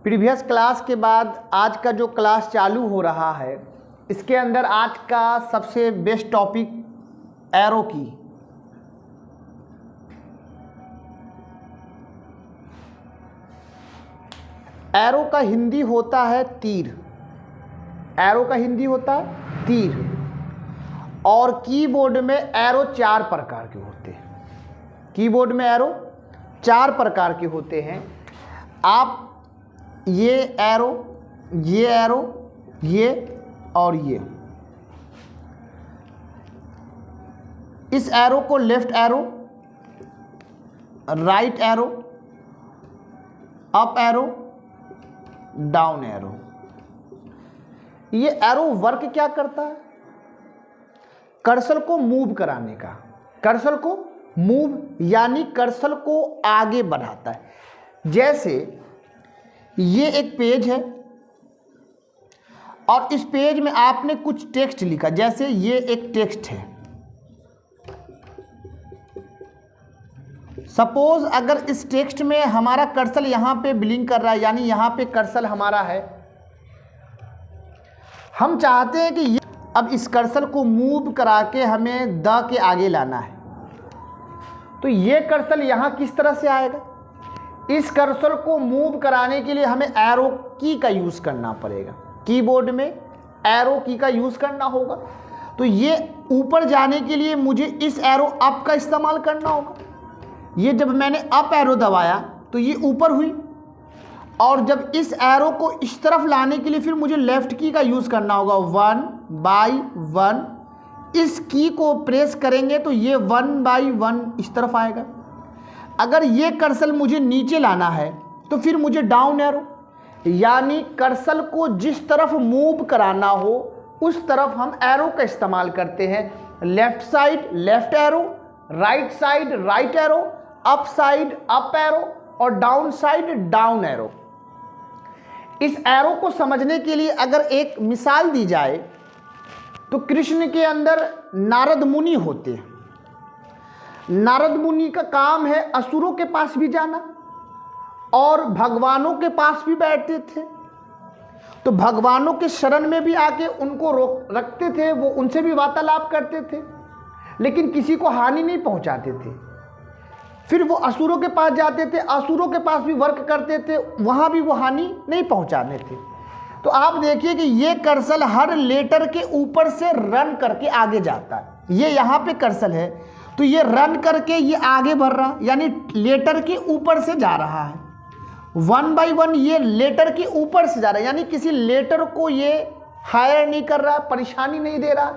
Previous class के बाद आज का जो क्लास चालू हो रहा है, इसके अंदर आज का सबसे बेस्ट टॉपिक एरो की। एरो का हिंदी होता है तीर। एरो का हिंदी होता है तीर। और कीबोर्ड में एरो 4 प्रकार के होते हैं। कीबोर्ड में एरो 4 प्रकार के होते हैं। आप ये एरो, ये और ये, इस एरो को left arrow, right arrow, up arrow, down arrow. ये एरो वर्क क्या करता है? कर्सर को मूव कराने का। कर्सर को मूव यानी कर्सर को आगे बढ़ाता है। जैसे ये एक पेज है और इस पेज में आपने कुछ टेक्स्ट लिखा, जैसे ये एक टेक्स्ट है। सपोज अगर इस टेक्स्ट में हमारा कर्सर यहां पे ब्लिंक कर रहा है, यानी यहां पे कर्सर हमारा है। हम चाहते हैं कि ये अब इस कर्सर को मूव करा के हमें द के आगे लाना है। तो ये कर्सर यहां किस तरह से आएगा? इस कर्सर को मूव कराने के लिए हमें एरो की का यूज करना पड़ेगा। कीबोर्ड में एरो की का यूज करना होगा। तो ये ऊपर जाने के लिए मुझे इस एरो अप का इस्तेमाल करना होगा। ये जब मैंने अप एरो दबाया तो ये ऊपर हुई, और जब इस एरो को इस तरफ लाने के लिए फिर मुझे लेफ्ट की का यूज करना होगा। 1 बाय 1 इस की को प्रेस करेंगे तो ये 1 बाय 1 इस तरफ आएगा। अगर ये कर्सर मुझे नीचे लाना है तो फिर मुझे डाउन एरो, यानी कर्सर को जिस तरफ मूव कराना हो उस तरफ हम एरो का इस्तेमाल करते हैं। Left side left arrow, right side right arrow, up side up arrow और डाउन साइड डाउन एरो। इस एरो को समझने के लिए अगर एक मिसाल दी जाए तो कृष्ण के अंदर नारद मुनि होते हैं। नारद मुनि का काम है असुरों के पास भी जाना और भगवानों के पास भी बैठते थे। तो भगवानों के शरण में भी आके उनको रखते थे, वो उनसे भी वार्तालाप करते थे, लेकिन किसी को हानि नहीं पहुंचाते थे। फिर वो असुरों के पास जाते थे, असुरों के पास भी वर्क करते थे, वहाँ भी वो हानि नहीं पहुँचाने थे। तो आप देखिए कि ये कर्सर हर लेटर के ऊपर से रन करके आगे जाता है। ये यहाँ पे कर्सर है तो ये रन करके ये आगे बढ़ रहा, यानी लेटर के ऊपर से जा रहा है। 1 बाय 1 ये लेटर के ऊपर से जा रहा है, यानी किसी लेटर को ये हायर नहीं कर रहा, परेशानी नहीं दे रहा।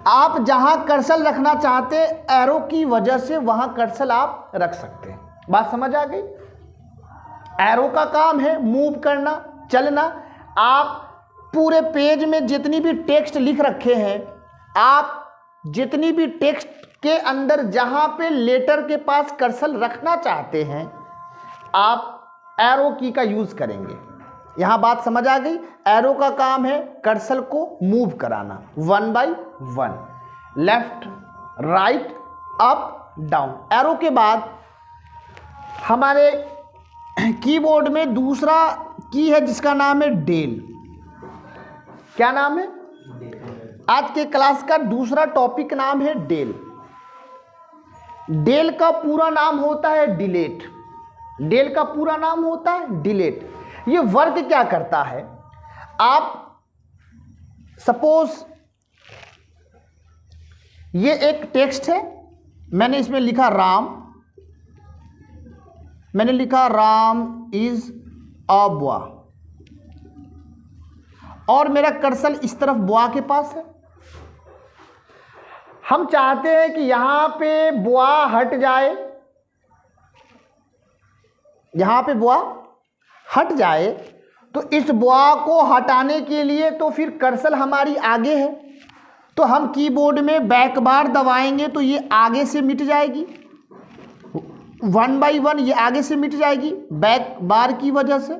आप जहां कर्सर रखना चाहते एरो की वजह से वहां कर्सर आप रख सकते हैं। बात समझ आ गई? एरो का काम है मूव करना, चलना। आप पूरे पेज में जितनी भी टेक्स्ट लिख रखे हैं, आप जितनी भी टेक्स्ट के अंदर जहां पे लेटर के पास कर्सर रखना चाहते हैं, आप एरो की का यूज करेंगे। यहां बात समझ आ गई? एरो का काम है कर्सर को मूव कराना 1 by 1, left right up down. Arrow के बाद हमारे कीबोर्ड में दूसरा की है जिसका नाम है डेल। क्या नाम है? आज के क्लास का दूसरा टॉपिक नाम है डेल। डेल का पूरा नाम होता है डिलीट। डेल का पूरा नाम होता है डिलीट। ये वर्क क्या करता है? आप सपोज ये एक टेक्स्ट है, मैंने इसमें लिखा राम, मैंने लिखा राम इज अ बॉय, और मेरा कर्सर इस तरफ बॉय के पास है। हम चाहते हैं कि यहां पे बॉय हट जाए, यहां पे बॉय हट जाए। तो इस बॉय को हटाने के लिए तो फिर कर्सर हमारी आगे है, तो हम कीबोर्ड में बैक बार दबाएंगे तो ये आगे से मिट जाएगी। 1 बाय 1 ये आगे से मिट जाएगी बैक बार की वजह से।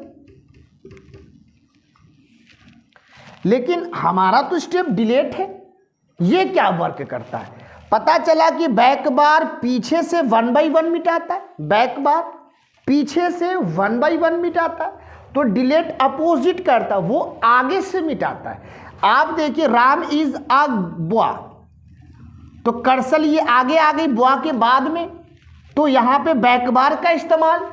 लेकिन हमारा तो स्टेप डिलीट है। ये क्या वर्क करता है? पता चला कि बैक बार पीछे से 1 बाय 1 मिटाता है, बैक बार पीछे से 1 by 1 मिटाता है, तो डिलीट अपोजिट करता है, वो आगे से मिटाता है। आप देखिए राम इज अ बॉय, तो कर्सर ये आगे आ गई बॉय के बाद में, तो यहाँ पे बैक बार का इस्तेमाल।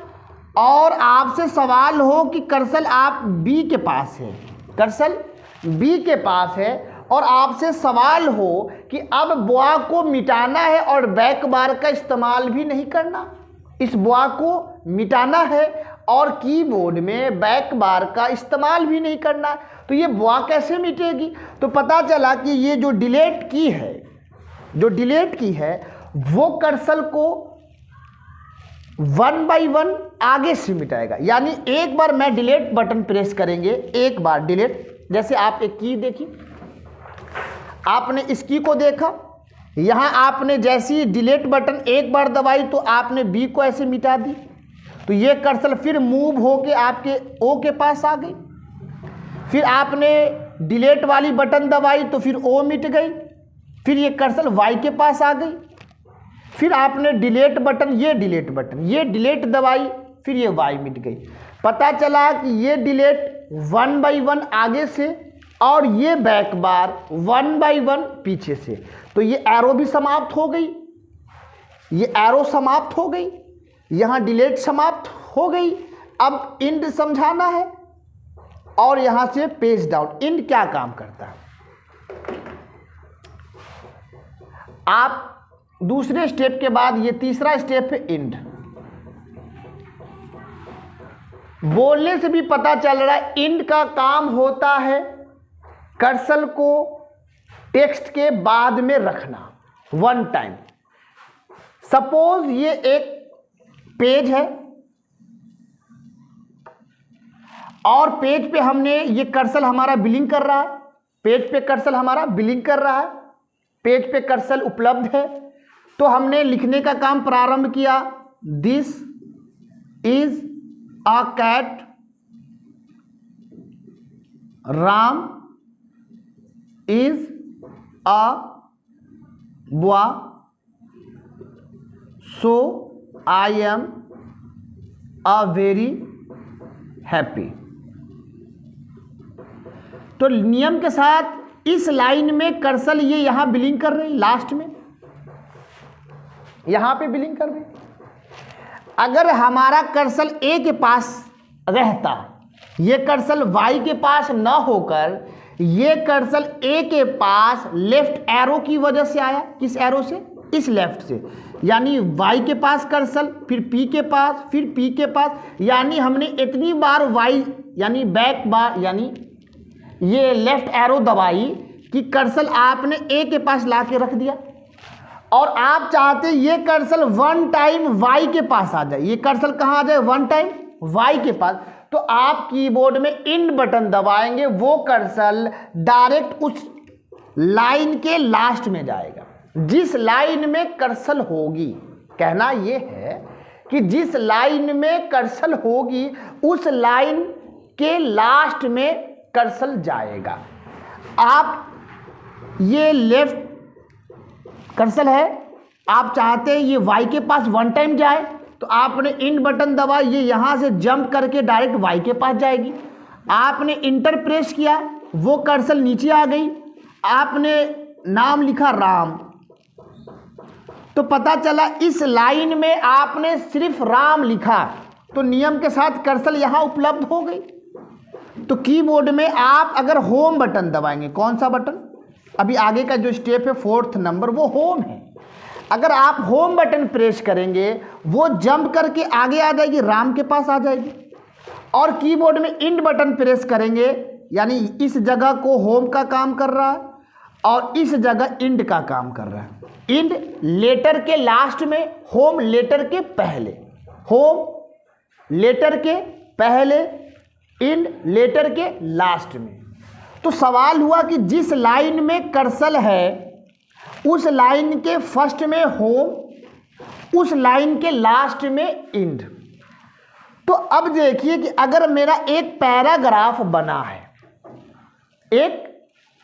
और आपसे सवाल हो कि कर्सर आप बी के पास है, कर्सर बी के पास है, और आपसे सवाल हो कि अब बॉय को मिटाना है और बैक बार का इस्तेमाल भी नहीं करना, इस बॉय को मिटाना है और कीबोर्ड में बैक बार का इस्तेमाल भी नहीं करना, तो ये बॉय कैसे मिटेगी? तो पता चला कि ये जो डिलीट की है, जो डिलीट की है वो कर्सर को 1 by 1 आगे से मिटाएगा। यानी एक बार मैं डिलीट बटन प्रेस करेंगे, एक बार डिलीट, जैसे आप एक की देखिए, आपने इस की को देखा, यहाँ आपने जैसी डिलीट बटन एक बार दबाई तो आपने बी को ऐसे मिटा दी, तो ये कर्सर फिर मूव होके आपके ओ के पास आ गई। फिर आपने डिलीट वाली बटन दबाई तो फिर ओ मिट गई, फिर ये कर्सर वाई के पास आ गई। फिर आपने डिलीट बटन, ये डिलीट बटन, ये डिलीट दबाई, फिर ये वाई मिट गई। पता चला कि ये डिलीट 1 by 1 आगे से और ये बैक बार 1 by 1 पीछे से, तो ये एरो भी समाप्त हो गई, ये एरो समाप्त हो गई, यहाँ डिलीट समाप्त हो गई। अब इंड समझाना है और यहाँ से पेज डाउन। इंड क्या काम करता है? आप दूसरे स्टेप के बाद ये तीसरा स्टेप है इंड। बोलने से भी पता चल रहा है इंड का काम होता है कर्सर को टेक्स्ट के बाद में रखना 1 टाइम। सपोज ये एक पेज है और पेज पे हमने ये कर्सर हमारा बिलिंग कर रहा है, पेज पे कर्सर हमारा बिलिंग कर रहा है, पेज पे कर्सर उपलब्ध है, तो हमने लिखने का काम प्रारंभ किया। This is a cat, Ram is a boy, so I am a very happy. तो नियम के साथ इस लाइन में कर्सर ये यहां बिलिंग कर रही, लास्ट में यहां पे बिलिंग कर रही। अगर हमारा कर्सर ए के पास रहता, ये कर्सर वाई के पास न होकर ये कर्सर ए के पास लेफ्ट एरो की वजह से आया, किस एरो से? इस लेफ्ट से, यानी वाई के पास कर्सर, फिर पी के पास, फिर पी के पास, यानी हमने इतनी बार वाई यानी बैक बार यानी ये लेफ्ट एरो दबाई कि कर्सर आपने ए के पास ला के रख दिया। और आप चाहते ये कर्सर 1 टाइम वाई के पास आ जाए, ये कर्सर कहाँ आ जाए? 1 टाइम वाई के पास, तो आप कीबोर्ड में इंड बटन दबाएंगे, वो कर्सर डायरेक्ट उस लाइन के लास्ट में जाएगा, जिस लाइन में कर्सर होगी। कहना ये है कि जिस लाइन में कर्सर होगी उस लाइन के लास्ट में कर्सर जाएगा। आप ये लेफ्ट कर्सर है, आप चाहते हैं ये वाई के पास 1 टाइम जाए, तो आपने इंड बटन दबा, ये यहाँ से जंप करके डायरेक्ट वाई के पास जाएगी। आपने इंटर प्रेस किया, वो कर्सर नीचे आ गई, आपने नाम लिखा राम, तो पता चला इस लाइन में आपने सिर्फ राम लिखा, तो नियम के साथ कर्सर यहाँ उपलब्ध हो गई। तो कीबोर्ड में आप अगर होम बटन दबाएंगे, कौन सा बटन? अभी आगे का जो स्टेप है 4th नंबर, वो होम है। अगर आप होम बटन प्रेस करेंगे वो जंप करके आगे आ जाएगी, राम के पास आ जाएगी। और कीबोर्ड में इंड बटन प्रेस करेंगे, यानी इस जगह को होम का काम कर रहा है और इस जगह इंड का काम कर रहा है। इंड लेटर के लास्ट में, होम लेटर के पहले, होम लेटर के पहले, इंड लेटर के लास्ट में। तो सवाल हुआ कि जिस लाइन में कर्सर है उस लाइन के फर्स्ट में होम, उस लाइन के लास्ट में इंड। तो अब देखिए कि अगर मेरा एक पैराग्राफ बना है, एक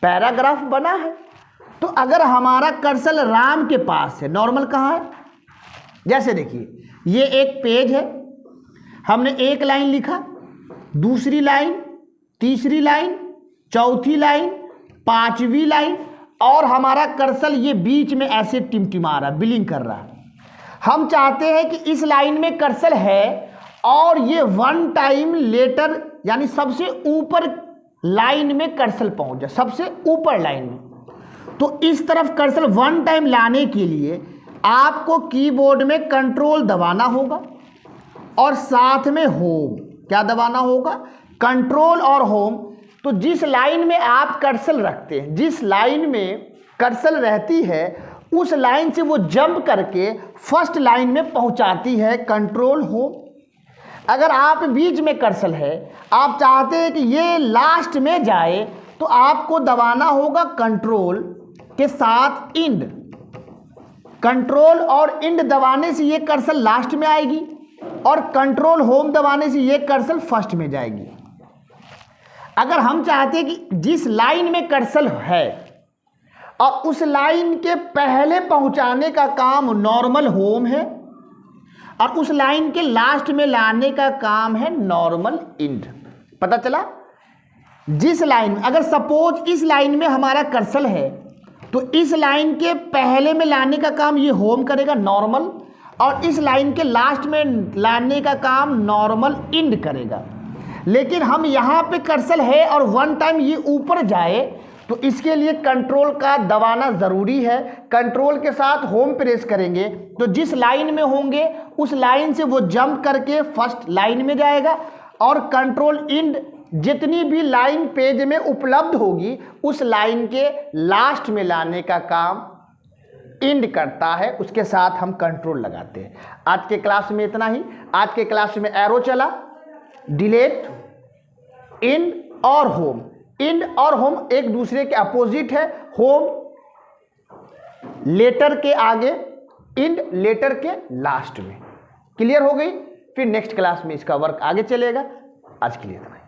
पैराग्राफ बना है, तो अगर हमारा कर्सर राम के पास है, नॉर्मल कहाँ है? जैसे देखिए ये एक पेज है, हमने एक लाइन लिखा, दूसरी लाइन, तीसरी लाइन, चौथी लाइन, पांचवी लाइन, और हमारा कर्सर ये बीच में ऐसे टिमटिमा रहा, बिलिंग कर रहा है। हम चाहते हैं कि इस लाइन में कर्सर है और ये वन टाइम लेटर यानी सबसे ऊपर लाइन में कर्सर पहुंच जाए, सबसे ऊपर लाइन में। तो इस तरफ कर्सर वन टाइम लाने के लिए आपको कीबोर्ड में कंट्रोल दबाना होगा और साथ में होम। क्या दबाना होगा? कंट्रोल और होम। तो जिस लाइन में आप कर्सर रखते हैं, जिस लाइन में कर्सर रहती है, उस लाइन से वो जंप करके फर्स्ट लाइन में पहुंचाती है कंट्रोल होम। अगर आप बीच में कर्सर है, आप चाहते हैं कि ये लास्ट में जाए, तो आपको दबाना होगा कंट्रोल के साथ इंड। कंट्रोल और इंड दबाने से ये कर्सर लास्ट में आएगी और कंट्रोल होम दबाने से ये कर्सर फर्स्ट में जाएगी। अगर हम चाहते हैं कि जिस लाइन में कर्सर है और उस लाइन के पहले पहुंचाने का काम नॉर्मल होम है और उस लाइन के लास्ट में लाने का काम है नॉर्मल इंड। पता चला? जिस लाइन, अगर सपोज इस लाइन में हमारा कर्सर है तो इस लाइन के पहले में लाने का काम ये होम करेगा नॉर्मल, और इस लाइन के लास्ट में लाने का काम नॉर्मल इंड करेगा। लेकिन हम यहाँ पे कर्सर है और वन टाइम ये ऊपर जाए, तो इसके लिए कंट्रोल का दबाना ज़रूरी है। कंट्रोल के साथ होम प्रेस करेंगे तो जिस लाइन में होंगे उस लाइन से वो जंप करके फर्स्ट लाइन में जाएगा, और कंट्रोल इंड जितनी भी लाइन पेज में उपलब्ध होगी उस लाइन के लास्ट में लाने का काम इंड करता है। उसके साथ हम कंट्रोल लगाते हैं। आज के क्लास में इतना ही। आज के क्लास में एरो चला, डिलीट, इंड और होम। इंड और होम एक दूसरे के अपोजिट है। होम लेटर के आगे, इंड लेटर के लास्ट में। क्लियर हो गई? फिर नेक्स्ट क्लास में इसका वर्क आगे चलेगा। आज के लिए इतना ही।